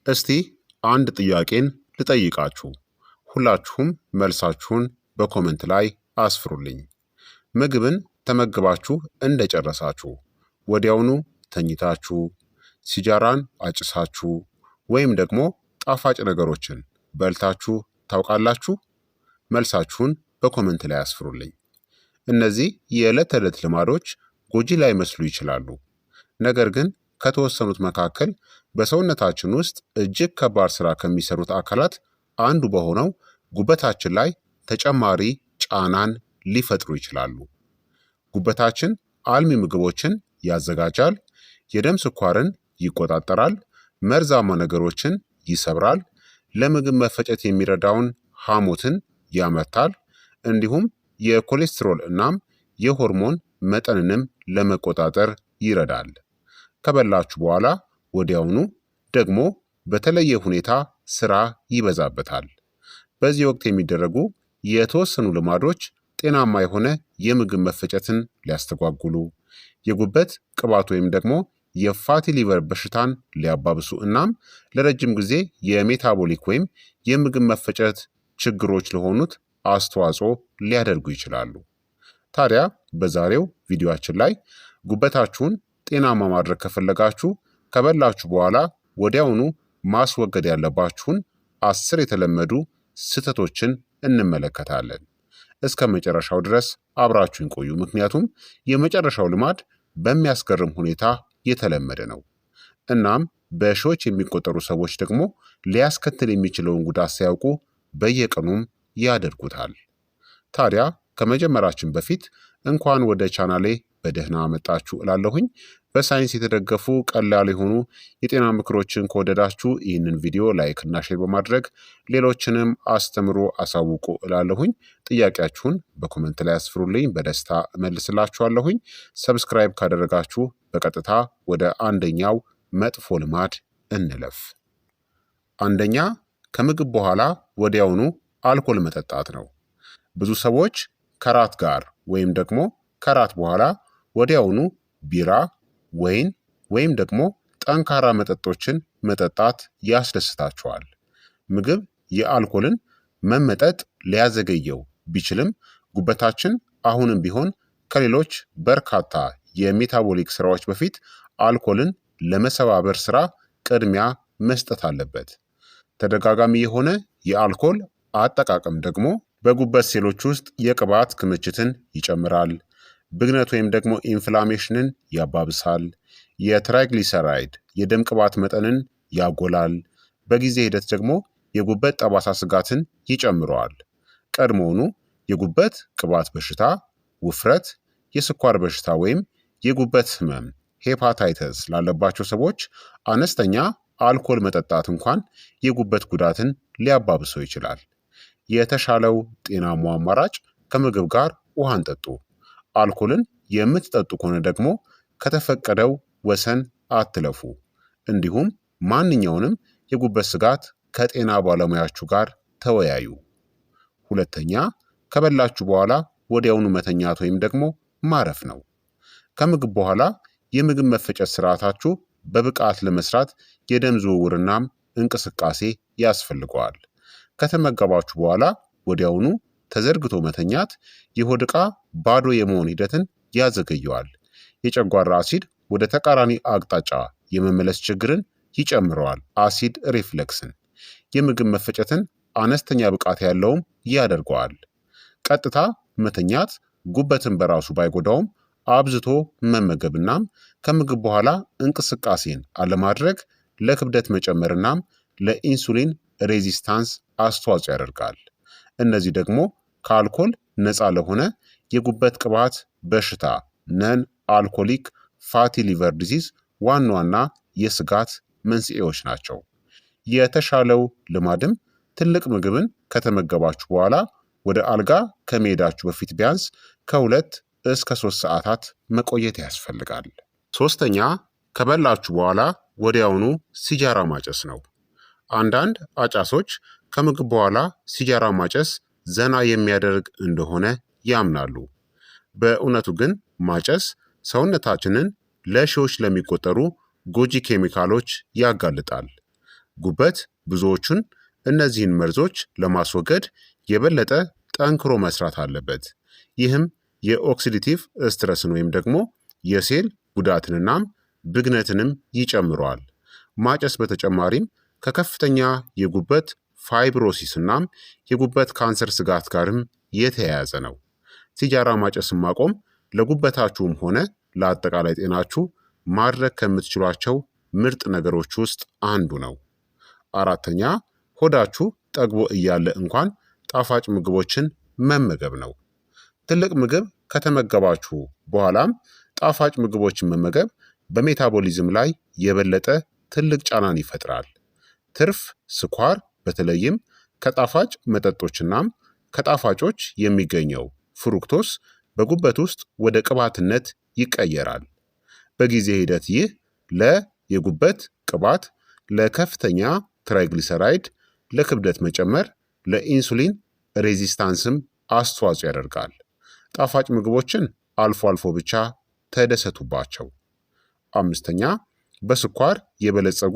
እስቲ አንድ ጥያቄን ልጠይቃችሁ። ሁላችሁም መልሳችሁን በኮመንት ላይ አስፍሩልኝ። ምግብን ተመግባችሁ እንደጨረሳችሁ ወዲያውኑ ተኝታችሁ፣ ሲጃራን አጭሳችሁ ወይም ደግሞ ጣፋጭ ነገሮችን በልታችሁ ታውቃላችሁ? መልሳችሁን በኮመንት ላይ አስፍሩልኝ። እነዚህ የዕለት ተዕለት ልማዶች ጎጂ ላይመስሉ ይችላሉ። ነገር ግን ከተወሰኑት መካከል በሰውነታችን ውስጥ እጅግ ከባድ ስራ ከሚሰሩት አካላት አንዱ በሆነው ጉበታችን ላይ ተጨማሪ ጫናን ሊፈጥሩ ይችላሉ። ጉበታችን አልሚ ምግቦችን ያዘጋጃል፣ የደም ስኳርን ይቆጣጠራል፣ መርዛማ ነገሮችን ይሰብራል፣ ለምግብ መፈጨት የሚረዳውን ሐሞትን ያመርታል፣ እንዲሁም የኮሌስትሮል እናም የሆርሞን መጠንንም ለመቆጣጠር ይረዳል። ከበላችሁ በኋላ ወዲያውኑ ደግሞ በተለየ ሁኔታ ስራ ይበዛበታል። በዚህ ወቅት የሚደረጉ የተወሰኑ ልማዶች ጤናማ የሆነ የምግብ መፈጨትን ሊያስተጓጉሉ፣ የጉበት ቅባት ወይም ደግሞ የፋቲ ሊቨር በሽታን ሊያባብሱ እናም ለረጅም ጊዜ የሜታቦሊክ ወይም የምግብ መፈጨት ችግሮች ለሆኑት አስተዋጽኦ ሊያደርጉ ይችላሉ። ታዲያ በዛሬው ቪዲዮአችን ላይ ጉበታችሁን ጤናማ ማድረግ ከፈለጋችሁ ከበላችሁ በኋላ ወዲያውኑ ማስወገድ ያለባችሁን 10 የተለመዱ ስህተቶችን እንመለከታለን። እስከ መጨረሻው ድረስ አብራችሁን ቆዩ፣ ምክንያቱም የመጨረሻው ልማድ በሚያስገርም ሁኔታ የተለመደ ነው። እናም በሺዎች የሚቆጠሩ ሰዎች ደግሞ ሊያስከትል የሚችለውን ጉዳት ሳያውቁ በየቀኑም ያደርጉታል። ታዲያ ከመጀመራችን በፊት እንኳን ወደ ቻናሌ በደህና መጣችሁ እላለሁኝ። በሳይንስ የተደገፉ ቀላል የሆኑ የጤና ምክሮችን ከወደዳችሁ ይህንን ቪዲዮ ላይክ እና ሼር በማድረግ ሌሎችንም አስተምሮ አሳውቁ እላለሁኝ። ጥያቄያችሁን በኮመንት ላይ አስፍሩልኝ፣ በደስታ እመልስላችኋለሁኝ። ሰብስክራይብ ካደረጋችሁ በቀጥታ ወደ አንደኛው መጥፎ ልማድ እንለፍ። አንደኛ፣ ከምግብ በኋላ ወዲያውኑ አልኮል መጠጣት ነው። ብዙ ሰዎች ከራት ጋር ወይም ደግሞ ከራት በኋላ ወዲያውኑ ቢራ፣ ወይን ወይም ደግሞ ጠንካራ መጠጦችን መጠጣት ያስደስታቸዋል። ምግብ የአልኮልን መመጠጥ ሊያዘገየው ቢችልም ጉበታችን አሁንም ቢሆን ከሌሎች በርካታ የሜታቦሊክ ስራዎች በፊት አልኮልን ለመሰባበር ስራ ቅድሚያ መስጠት አለበት። ተደጋጋሚ የሆነ የአልኮል አጠቃቀም ደግሞ በጉበት ሴሎች ውስጥ የቅባት ክምችትን ይጨምራል፣ ብግነት ወይም ደግሞ ኢንፍላሜሽንን ያባብሳል፣ የትራይግሊሰራይድ የደም ቅባት መጠንን ያጎላል፣ በጊዜ ሂደት ደግሞ የጉበት ጠባሳ ስጋትን ይጨምረዋል። ቀድሞውኑ የጉበት ቅባት በሽታ፣ ውፍረት፣ የስኳር በሽታ ወይም የጉበት ህመም ሄፓታይተስ ላለባቸው ሰዎች አነስተኛ አልኮል መጠጣት እንኳን የጉበት ጉዳትን ሊያባብሰው ይችላል። የተሻለው ጤናማ አማራጭ ከምግብ ጋር ውሃን ጠጡ። አልኮልን የምትጠጡ ከሆነ ደግሞ ከተፈቀደው ወሰን አትለፉ። እንዲሁም ማንኛውንም የጉበት ስጋት ከጤና ባለሙያችሁ ጋር ተወያዩ። ሁለተኛ፣ ከበላችሁ በኋላ ወዲያውኑ መተኛት ወይም ደግሞ ማረፍ ነው። ከምግብ በኋላ የምግብ መፈጨት ስርዓታችሁ በብቃት ለመስራት የደም ዝውውርናም እንቅስቃሴ ያስፈልገዋል። ከተመገባችሁ በኋላ ወዲያውኑ ተዘርግቶ መተኛት የሆድ ዕቃ ባዶ የመሆን ሂደትን ያዘገየዋል። የጨጓራ አሲድ ወደ ተቃራኒ አቅጣጫ የመመለስ ችግርን ይጨምረዋል። አሲድ ሪፍለክስን፣ የምግብ መፈጨትን አነስተኛ ብቃት ያለውም ያደርገዋል። ቀጥታ መተኛት ጉበትን በራሱ ባይጎዳውም አብዝቶ መመገብናም ከምግብ በኋላ እንቅስቃሴን አለማድረግ ለክብደት መጨመርናም ለኢንሱሊን ሬዚስታንስ አስተዋጽኦ ያደርጋል። እነዚህ ደግሞ ከአልኮል ነፃ ለሆነ የጉበት ቅባት በሽታ ነን አልኮሊክ ፋቲ ሊቨር ዲዚዝ ዋና ዋና የስጋት መንስኤዎች ናቸው። የተሻለው ልማድም ትልቅ ምግብን ከተመገባችሁ በኋላ ወደ አልጋ ከመሄዳችሁ በፊት ቢያንስ ከ2 እስከ 3 ሰዓታት መቆየት ያስፈልጋል። ሶስተኛ፣ ከበላችሁ በኋላ ወዲያውኑ ሲጃራ ማጨስ ነው። አንዳንድ አጫሶች ከምግብ በኋላ ሲጃራ ማጨስ ዘና የሚያደርግ እንደሆነ ያምናሉ። በእውነቱ ግን ማጨስ ሰውነታችንን ለሺዎች ለሚቆጠሩ ጎጂ ኬሚካሎች ያጋልጣል። ጉበት ብዙዎቹን እነዚህን መርዞች ለማስወገድ የበለጠ ጠንክሮ መስራት አለበት። ይህም የኦክሲዲቲቭ ስትረስን ወይም ደግሞ የሴል ጉዳትንናም ብግነትንም ይጨምረዋል። ማጨስ በተጨማሪም ከከፍተኛ የጉበት ፋይብሮሲስ እናም የጉበት ካንሰር ስጋት ጋርም የተያያዘ ነው። ሲጃራ ማጨስን ማቆም ለጉበታችሁም ሆነ ለአጠቃላይ ጤናችሁ ማድረግ ከምትችሏቸው ምርጥ ነገሮች ውስጥ አንዱ ነው። አራተኛ ሆዳችሁ ጠግቦ እያለ እንኳን ጣፋጭ ምግቦችን መመገብ ነው። ትልቅ ምግብ ከተመገባችሁ በኋላም ጣፋጭ ምግቦችን መመገብ በሜታቦሊዝም ላይ የበለጠ ትልቅ ጫናን ይፈጥራል። ትርፍ ስኳር በተለይም ከጣፋጭ መጠጦችናም ከጣፋጮች የሚገኘው ፍሩክቶስ በጉበት ውስጥ ወደ ቅባትነት ይቀየራል። በጊዜ ሂደት ይህ የጉበት ቅባት፣ ለከፍተኛ ትራይግሊሰራይድ፣ ለክብደት መጨመር፣ ለኢንሱሊን ሬዚስታንስም አስተዋጽኦ ያደርጋል። ጣፋጭ ምግቦችን አልፎ አልፎ ብቻ ተደሰቱባቸው። አምስተኛ በስኳር የበለጸጉ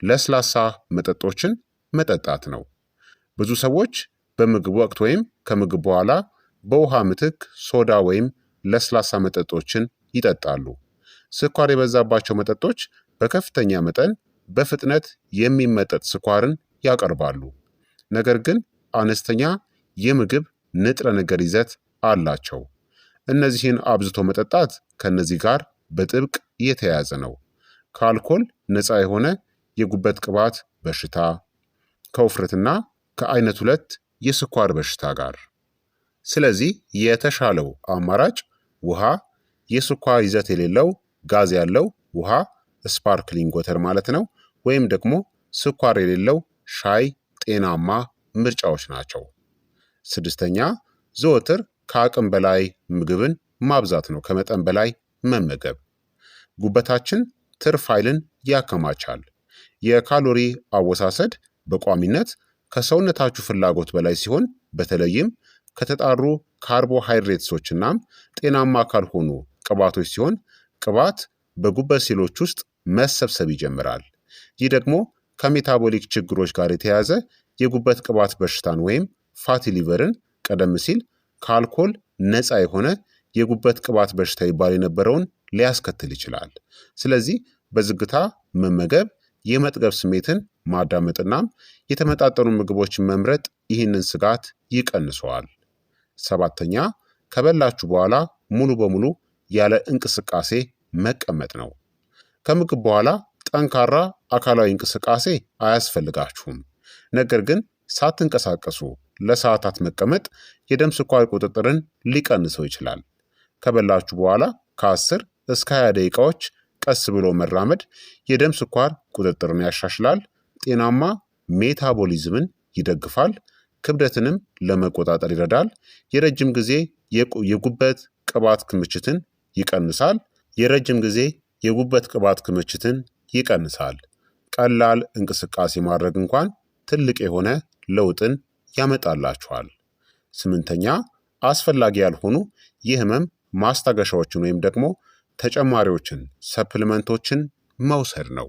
ለስላሳ መጠጦችን መጠጣት ነው። ብዙ ሰዎች በምግብ ወቅት ወይም ከምግብ በኋላ በውሃ ምትክ ሶዳ ወይም ለስላሳ መጠጦችን ይጠጣሉ። ስኳር የበዛባቸው መጠጦች በከፍተኛ መጠን በፍጥነት የሚመጠጥ ስኳርን ያቀርባሉ፣ ነገር ግን አነስተኛ የምግብ ንጥረ ነገር ይዘት አላቸው። እነዚህን አብዝቶ መጠጣት ከነዚህ ጋር በጥብቅ የተያያዘ ነው። ከአልኮል ነፃ የሆነ የጉበት ቅባት በሽታ፣ ከውፍረትና ከአይነት 2 የስኳር በሽታ ጋር። ስለዚህ የተሻለው አማራጭ ውሃ፣ የስኳር ይዘት የሌለው ጋዝ ያለው ውሃ ስፓርክሊንግ ወተር ማለት ነው፣ ወይም ደግሞ ስኳር የሌለው ሻይ ጤናማ ምርጫዎች ናቸው። ስድስተኛ ዘወትር ከአቅም በላይ ምግብን ማብዛት ነው። ከመጠን በላይ መመገብ ጉበታችን ትርፍ ኃይልን ያከማቻል። የካሎሪ አወሳሰድ በቋሚነት ከሰውነታችሁ ፍላጎት በላይ ሲሆን፣ በተለይም ከተጣሩ ካርቦሃይድሬትሶችናም ጤናማ ካልሆኑ ቅባቶች ሲሆን፣ ቅባት በጉበት ሴሎች ውስጥ መሰብሰብ ይጀምራል። ይህ ደግሞ ከሜታቦሊክ ችግሮች ጋር የተያያዘ የጉበት ቅባት በሽታን ወይም ፋቲ ሊቨርን፣ ቀደም ሲል ከአልኮል ነፃ የሆነ የጉበት ቅባት በሽታ ይባል የነበረውን ሊያስከትል ይችላል። ስለዚህ በዝግታ መመገብ፣ የመጥገብ ስሜትን ማዳመጥናም የተመጣጠኑ ምግቦችን መምረጥ ይህንን ስጋት ይቀንሰዋል። ሰባተኛ ከበላችሁ በኋላ ሙሉ በሙሉ ያለ እንቅስቃሴ መቀመጥ ነው። ከምግብ በኋላ ጠንካራ አካላዊ እንቅስቃሴ አያስፈልጋችሁም። ነገር ግን ሳትንቀሳቀሱ ለሰዓታት መቀመጥ የደም ስኳር ቁጥጥርን ሊቀንሰው ይችላል። ከበላችሁ በኋላ ከ10 እስከ 20 ደቂቃዎች ቀስ ብሎ መራመድ የደም ስኳር ቁጥጥርን ያሻሽላል፣ ጤናማ ሜታቦሊዝምን ይደግፋል፣ ክብደትንም ለመቆጣጠር ይረዳል፣ የረጅም ጊዜ የጉበት ቅባት ክምችትን ይቀንሳል። ቀላል እንቅስቃሴ ማድረግ እንኳን ትልቅ የሆነ ለውጥን ያመጣላችኋል። ስምንተኛ አስፈላጊ ያልሆኑ የህመም ማስታገሻዎችን ወይም ደግሞ ተጨማሪዎችን ሰፕሊመንቶችን መውሰድ ነው።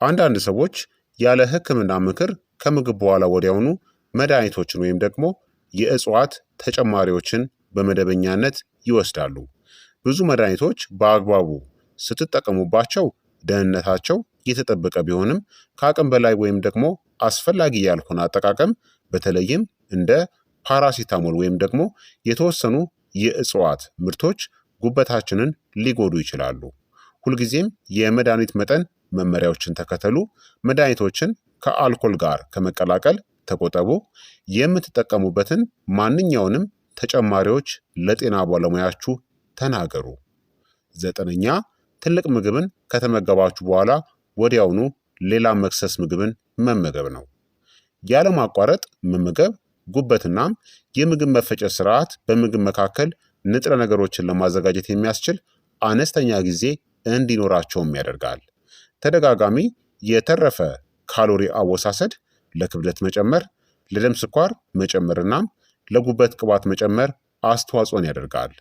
አንዳንድ ሰዎች ያለ ሕክምና ምክር ከምግብ በኋላ ወዲያውኑ መድኃኒቶችን ወይም ደግሞ የእጽዋት ተጨማሪዎችን በመደበኛነት ይወስዳሉ። ብዙ መድኃኒቶች በአግባቡ ስትጠቀሙባቸው ደህንነታቸው የተጠበቀ ቢሆንም ከአቅም በላይ ወይም ደግሞ አስፈላጊ ያልሆነ አጠቃቀም በተለይም እንደ ፓራሲታሞል ወይም ደግሞ የተወሰኑ የእጽዋት ምርቶች ጉበታችንን ሊጎዱ ይችላሉ። ሁልጊዜም የመድኃኒት መጠን መመሪያዎችን ተከተሉ። መድኃኒቶችን ከአልኮል ጋር ከመቀላቀል ተቆጠቡ። የምትጠቀሙበትን ማንኛውንም ተጨማሪዎች ለጤና ባለሙያችሁ ተናገሩ። ዘጠነኛ ትልቅ ምግብን ከተመገባችሁ በኋላ ወዲያውኑ ሌላ መክሰስ ምግብን መመገብ ነው። ያለማቋረጥ መመገብ ጉበትናም የምግብ መፈጨት ስርዓት በምግብ መካከል ንጥረ ነገሮችን ለማዘጋጀት የሚያስችል አነስተኛ ጊዜ እንዲኖራቸውም ያደርጋል። ተደጋጋሚ የተረፈ ካሎሪ አወሳሰድ ለክብደት መጨመር፣ ለደም ስኳር መጨመርናም ለጉበት ቅባት መጨመር አስተዋጽኦን ያደርጋል።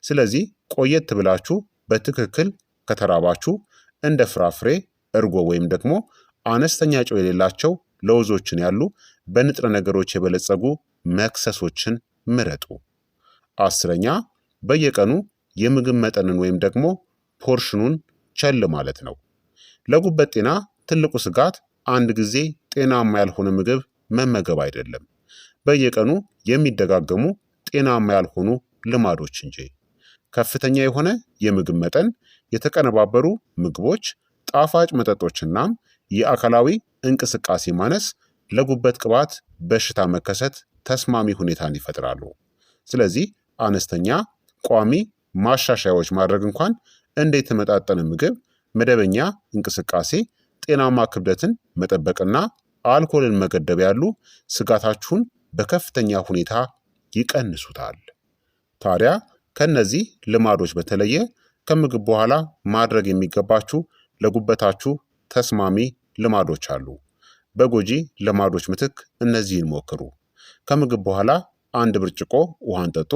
ስለዚህ ቆየት ብላችሁ በትክክል ከተራባችሁ እንደ ፍራፍሬ፣ እርጎ ወይም ደግሞ አነስተኛ ጨው የሌላቸው ለውዞችን ያሉ በንጥረ ነገሮች የበለጸጉ መክሰሶችን ምረጡ። 10ኛ በየቀኑ የምግብ መጠንን ወይም ደግሞ ፖርሽኑን ቸል ማለት ነው። ለጉበት ጤና ትልቁ ስጋት አንድ ጊዜ ጤናማ ያልሆነ ምግብ መመገብ አይደለም፣ በየቀኑ የሚደጋገሙ ጤናማ ያልሆኑ ልማዶች እንጂ። ከፍተኛ የሆነ የምግብ መጠን፣ የተቀነባበሩ ምግቦች፣ ጣፋጭ መጠጦችናም የአካላዊ እንቅስቃሴ ማነስ ለጉበት ቅባት በሽታ መከሰት ተስማሚ ሁኔታን ይፈጥራሉ። ስለዚህ አነስተኛ ቋሚ ማሻሻያዎች ማድረግ እንኳን እንደ የተመጣጠነ ምግብ፣ መደበኛ እንቅስቃሴ፣ ጤናማ ክብደትን መጠበቅና አልኮልን መገደብ ያሉ ስጋታችሁን በከፍተኛ ሁኔታ ይቀንሱታል። ታዲያ ከነዚህ ልማዶች በተለየ ከምግብ በኋላ ማድረግ የሚገባችሁ ለጉበታችሁ ተስማሚ ልማዶች አሉ። በጎጂ ልማዶች ምትክ እነዚህን ሞክሩ። ከምግብ በኋላ 1 ብርጭቆ ውሃን ጠጡ።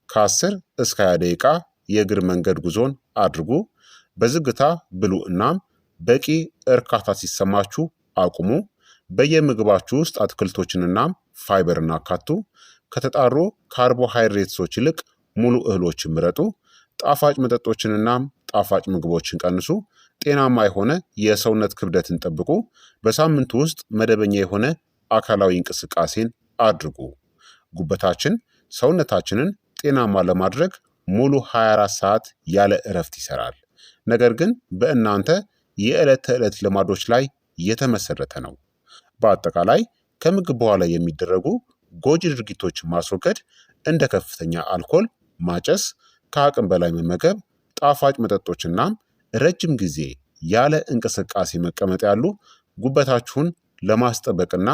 ከ10 እስከ 20 ደቂቃ የእግር መንገድ ጉዞን አድርጉ። በዝግታ ብሉ እናም በቂ እርካታ ሲሰማችሁ አቁሙ። በየምግባችሁ ውስጥ አትክልቶችንናም ፋይበርን አካቱ። ከተጣሩ ካርቦሃይድሬትሶች ይልቅ ሙሉ እህሎችን ምረጡ። ጣፋጭ መጠጦችንናም ጣፋጭ ምግቦችን ቀንሱ። ጤናማ የሆነ የሰውነት ክብደትን ጠብቁ። በሳምንቱ ውስጥ መደበኛ የሆነ አካላዊ እንቅስቃሴን አድርጉ። ጉበታችን ሰውነታችንን ጤናማ ለማድረግ ሙሉ 24 ሰዓት ያለ እረፍት ይሰራል። ነገር ግን በእናንተ የዕለት ተዕለት ልማዶች ላይ የተመሰረተ ነው። በአጠቃላይ ከምግብ በኋላ የሚደረጉ ጎጂ ድርጊቶችን ማስወገድ እንደ ከፍተኛ አልኮል፣ ማጨስ፣ ከአቅም በላይ መመገብ፣ ጣፋጭ መጠጦችናም ረጅም ጊዜ ያለ እንቅስቃሴ መቀመጥ ያሉ ጉበታችሁን ለማስጠበቅና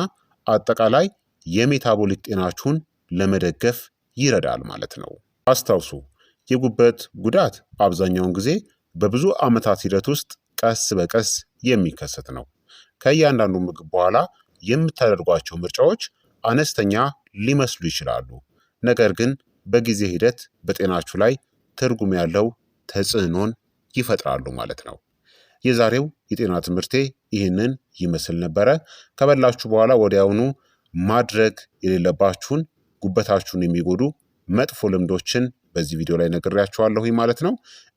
አጠቃላይ የሜታቦሊክ ጤናችሁን ለመደገፍ ይረዳል ማለት ነው። አስታውሱ፣ የጉበት ጉዳት አብዛኛውን ጊዜ በብዙ ዓመታት ሂደት ውስጥ ቀስ በቀስ የሚከሰት ነው። ከእያንዳንዱ ምግብ በኋላ የምታደርጓቸው ምርጫዎች አነስተኛ ሊመስሉ ይችላሉ፣ ነገር ግን በጊዜ ሂደት በጤናችሁ ላይ ትርጉም ያለው ተጽዕኖን ይፈጥራሉ ማለት ነው። የዛሬው የጤና ትምህርቴ ይህንን ይመስል ነበረ። ከበላችሁ በኋላ ወዲያውኑ ማድረግ የሌለባችሁን ጉበታችሁን የሚጎዱ መጥፎ ልምዶችን በዚህ ቪዲዮ ላይ ነግሬያችኋለሁኝ ማለት ነው።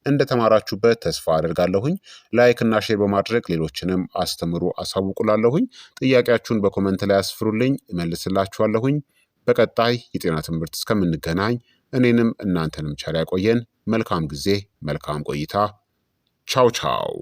እንደተማራችሁበት ተስፋ አደርጋለሁኝ። ላይክ እና ሼር በማድረግ ሌሎችንም አስተምሩ አሳውቁላለሁኝ። ጥያቄያችሁን በኮመንት ላይ አስፍሩልኝ፣ እመልስላችኋለሁኝ። በቀጣይ የጤና ትምህርት እስከምንገናኝ እኔንም እናንተንም ቸር ያቆየን። መልካም ጊዜ፣ መልካም ቆይታ። ቻው ቻው።